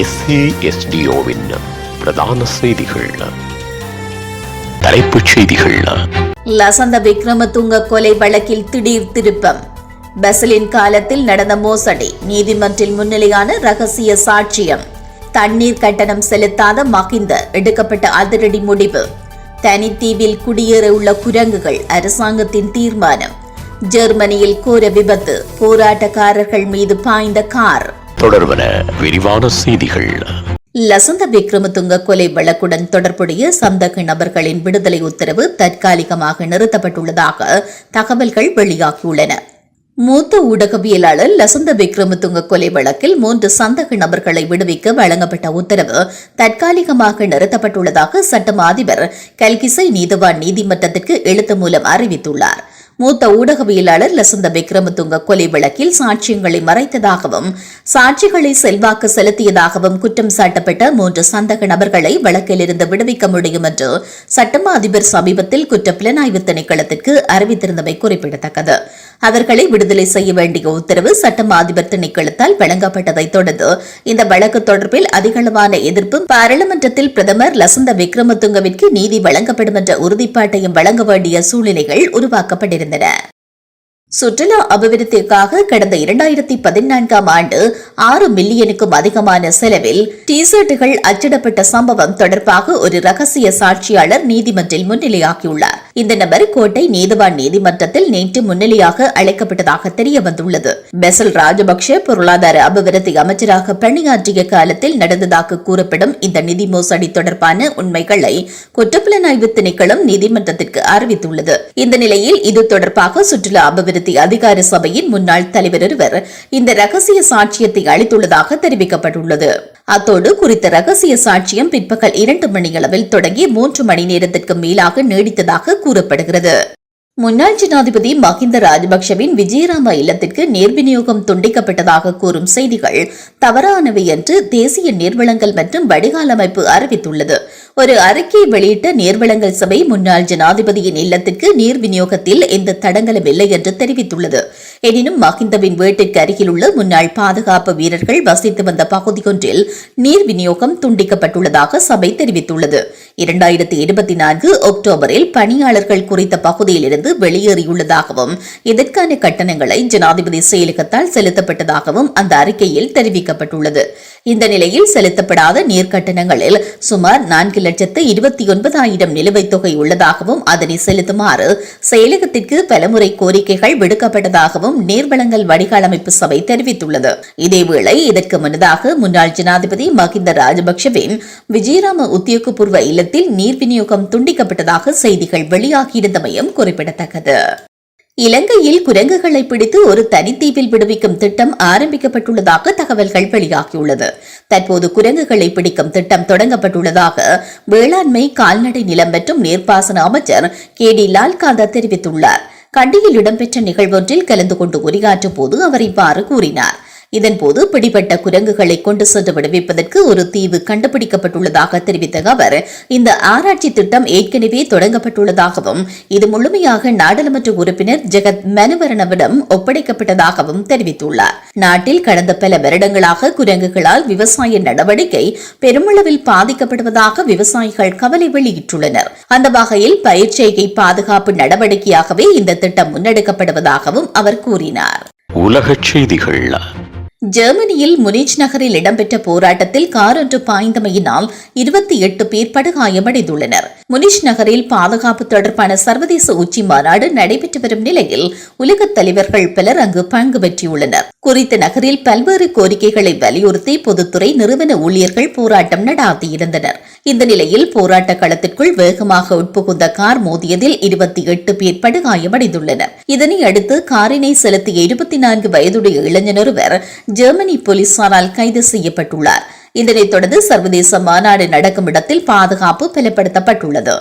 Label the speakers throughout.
Speaker 1: SASDOவின் பிரதான செய்திகள். தலைப்புச் செய்திகள்.
Speaker 2: லசந்த விக்ரமதுங்க கொலை வழக்கில் திடீர் திருப்பம். பஸ்லின் காலத்தில் நடந்த மோசடி, நீதிமன்றில் முன்னிலையான ரகசிய சாட்சியம். தண்ணீர் கட்டணம் செலுத்தாத மகிந்த, எடுக்கப்பட்ட அதிரடி முடிவு. தனித்தீவில் குடியேற உள்ள குரங்குகள், அரசாங்கத்தின் தீர்மானம். ஜெர்மனியில் கோர விபத்து, போராட்டக்காரர்கள் மீது பாய்ந்த கார்.
Speaker 1: தொடர்பன விரிவான செய்திகள்.
Speaker 2: லசந்த விக்ரமதுங்க கொலை வழக்குடன் தொடர்புடைய சந்தக நபர்களின் விடுதலை உத்தரவு தற்காலிகமாக நிறுத்தப்பட்டுள்ளதாக தகவல்கள் வெளியாகியுள்ளன. மூத்த ஊடகவியலாளர் லசந்த விக்ரமதுங்க கொலை வழக்கில் 3 சந்தக நபர்களை விடுவிக்க வழங்கப்பட்ட உத்தரவு தற்காலிகமாக நிறுத்தப்பட்டுள்ளதாக சட்டம் அதிபர் கல்கிசை நீதவான் நீதிமன்றத்திற்கு எழுத்து மூலம் அறிவித்துள்ளார். மூத்த ஊடகவியலாளர் லசந்த விக்ரமதுங்க கொலை வழக்கில் சாட்சியங்களை மறைத்ததாகவும் சாட்சிகளை செல்வாக்கு செலுத்தியதாகவும் குற்றம் சாட்டப்பட்ட 3 சந்தக நபர்களை வழக்கிலிருந்து விடுவிக்க முடியும் என்று சட்டமா அதிபர் சமீபத்தில் குற்ற புலனாய்வு திணைக்களத்திற்கு அறிவித்திருந்தமை குறிப்பிடத்தக்கது. அவர்களை விடுதலை செய்ய வேண்டிய உத்தரவு சட்டமா அதிபர் திணைக்களத்தால் வழங்கப்பட்டதைத் தொடர்ந்து இந்த வழக்கு தொடர்பில் அதிகளவான எதிர்ப்பும் பாராளுமன்றத்தில் பிரதமர் லசந்த விக்ரமதுங்கவிற்கு நீதி வழங்கப்படும் என்ற உறுதிப்பாட்டையும் வழங்க வேண்டிய சூழ்நிலைகள் உருவாக்கப்பட்டிருந்தன. சுற்றுலா அபிவிருத்திக்காக கடந்த 2014ஆம் ஆண்டு 6 மில்லியனுக்கும் அதிகமான செலவில் டி-ஷர்ட்டுகள் அச்சிடப்பட்ட சம்பவம் தொடர்பாக ஒரு ரகசிய சாட்சியாளர் நீதிமன்றில் முன்னிலையாகியுள்ளார். இந்த நபர் கோட்டை நீதவான் நீதிமன்றத்தில் நேற்று முன்னிலையாக அழைக்கப்பட்டதாக தெரியவந்துள்ளது. பெசல் ராஜபக்ஷ பொருளாதார அபிவிருத்தி அமைச்சராக பணியாற்றிய காலத்தில் நடந்ததாக கூறப்படும் இந்த நிதி மோசடி தொடர்பான உண்மைகளை குற்றப்புலனாய்வு திணைக்களம் நீதிமன்றத்திற்கு அறிவித்துள்ளது. இந்த நிலையில் இது தொடர்பாக சுற்றுலா அபிவிருத்தி அதிகார சபையின் முன்னாள் தலைவர் ஒருவர் இந்த ரகசிய சாட்சியத்தை அளித்துள்ளதாக தெரிவிக்கப்பட்டுள்ளது. அத்தோடு குறித்த ரகசிய சாட்சியம் பிற்பகல் 2 மணியளவில் தொடங்கி 3 மணி நேரத்திற்கு மேலாக நீடித்ததாக கூறப்படுகிறது. முன்னாள் ஜனாதிபதி மஹிந்த ராஜபக்ஷவின் விஜயராம இல்லத்திற்கு நீர்விநியோகம் துண்டிக்கப்பட்டதாக கூறும் செய்திகள் தவறானவை என்று தேசிய நீர்வளங்கள் மற்றும் வடிகால் அமைப்பு அறிவித்துள்ளது. ஒரு அறிக்கையை வெளியிட்ட நீர்வளங்கள் சபை முன்னாள் ஜனாதிபதியின் இல்லத்திற்கு நீர் விநியோகத்தில் எந்த தடங்களும் இல்லை என்று தெரிவித்துள்ளது. எனினும் மஹிந்தவின் வீட்டிற்கு அருகில் உள்ள முன்னாள் பாதுகாப்பு வீரர்கள் வசித்து வந்த பகுதியொன்றில் நீர் விநியோகம் துண்டிக்கப்பட்டுள்ளதாக சபை தெரிவித்துள்ளது. 2024 அக்டோபரில் பணியாளர்கள் குறித்த பகுதியிலிருந்து வெளியேறியுள்ளதாகவும் இதற்கான கட்டணங்களை ஜனாதிபதி செயலகத்தால் செலுத்தப்பட்டதாகவும் அந்த அறிக்கையில் தெரிவிக்கப்பட்டுள்ளது. இந்த நிலையில் செலுத்தப்படாத நீர் கட்டணங்களில் சுமார் 4,29,000 நிலுவைத் தொகை உள்ளதாகவும் அதனை செலுத்துமாறு செயலகத்திற்கு பலமுறை கோரிக்கைகள் விடுக்கப்பட்டதாகவும் நீர்வளங்கள் வடிகால் அமைப்பு சபை தெரிவித்துள்ளது. இதேவேளை இதற்கு முன்னதாக முன்னாள் ஜனாதிபதி மஹிந்த ராஜபக்ஷவின் விஜயராம உத்தியோகபூர்வ இல்லத்தில் நீர் விநியோகம் துண்டிக்கப்பட்டதாக செய்திகள் வெளியாகியிருந்தமையும் குறிப்பிடத்தக்கது. இலங்கையில் குரங்குகளை பிடித்து ஒரு தனித்தீவில் விடுவிக்கும் திட்டம் ஆரம்பிக்கப்பட்டுள்ளதாக தகவல்கள் வெளியாகியுள்ளது. தற்போது குரங்குகளை பிடிக்கும் திட்டம் தொடங்கப்பட்டுள்ளதாக வேளாண்மை, கால்நடை நிலம் மற்றும் நீர்ப்பாசன அமைச்சர் KD லால்காந்தா தெரிவித்துள்ளார். கண்டியில் இடம்பெற்ற நிகழ்வொன்றில் கலந்து கொண்டு உரையாற்றும் போது அவர் இவ்வாறு கூறினார். இதன்போது பிடிபட்ட குரங்குகளை கொண்டு சென்று விடுவிப்பதற்கு ஒரு தீவு கண்டுபிடிக்கப்பட்டுள்ளதாக தெரிவித்த அவர் இந்த ஆராய்ச்சி திட்டம் ஏற்கனவே தொடங்கப்பட்டுள்ளதாகவும் இது முழுமையாக நாடாளுமன்ற உறுப்பினர் ஜெகத் மனுவரணவிடம் ஒப்படைக்கப்பட்டதாகவும் தெரிவித்துள்ளார். நாட்டில் கடந்த பல வருடங்களாக குரங்குகளால் விவசாய நடவடிக்கை பெருமளவில் பாதிக்கப்படுவதாக விவசாயிகள் கவலை வெளியிட்டுள்ளனர். அந்த வகையில் பயிர்ச்செய்கை பாதுகாப்பு நடவடிக்கையாகவே இந்த திட்டம் முன்னெடுக்கப்படுவதாகவும் அவர் கூறினார்.
Speaker 1: உலகச் செய்திகள்.
Speaker 2: ஜெர்மனியில் முனிச் நகரில் இடம்பெற்ற போராட்டத்தில் கார் ஒன்று பாய்ந்தமையினால் 28 பேர் படுகாயமடைந்துள்ளனர். முனிச் நகரில் பாதுகாப்பு தொடர்பான சர்வதேச உச்சி மாநாடு நடைபெற்று வரும் நிலையில் உலகத் தலைவர்கள் பலர் அங்கு பங்கு பெற்றுள்ளனர். குறித்த நகரில் பல்வேறு கோரிக்கைகளை வலியுறுத்தி பொதுத்துறை நிறுவன ஊழியர்கள் போராட்டம் நடாத்தியிருந்தனர். இந்த நிலையில் போராட்ட களத்திற்குள் வேகமாக உட்புகுந்த கார் மோதியதில் 28 பேர் படுகாயமடைந்துள்ளனர். இதனை அடுத்து காரினை செலுத்திய 24 வயதுடைய இளைஞர் ஒருவர் ஜெர்மனி போலீசாரால் கைது செய்யப்பட்டுள்ளார். இதனைத் தொடர்ந்து சர்வதேச மாநாடு நடக்கும் இடத்தில் பாதுகாப்பு பலப்படுத்தப்பட்டுள்ளது.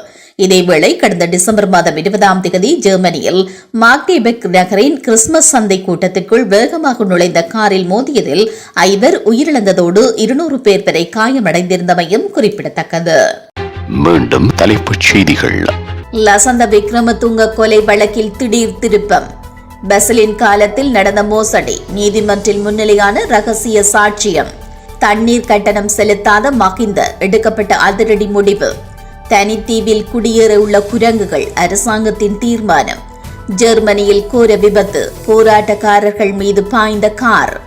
Speaker 2: இதேவேளை கடந்த டிசம்பர் மாதம் 20ஆம் தேதி ஜெர்மனியில் மாக்டேபெக் நகரின் கிறிஸ்துமஸ் சந்தை கூட்டத்திற்குள் வேகமாக நுழைந்த காரில் மோதியதில் 5 உயிரிழந்ததோடு 200 பேர் வரை காயமடைந்திருந்தமையும் குறிப்பிடத்தக்கது.
Speaker 1: மீண்டும் தலைப்புச் செய்திகள்.
Speaker 2: லசந்த விக்ரமதுங்க கொலை வழக்கில் திடீர் திருப்பம். பஸ்லின் காலத்தில் நடந்த மோசடி, நீதிமன்றில் முன்னிலையான ரகசிய சாட்சியம். தண்ணீர் கட்டணம் செலுத்தாத மகிந்த எடுக்கப்பட்ட அதிரடி முடிவு. தனித்தீவில் குடியேற உள்ள குரங்குகள் அரசாங்கத்தின் தீர்மானம். ஜெர்மனியில் கோர விபத்து, போராட்டக்காரர்கள் மீது பாய்ந்த கார்.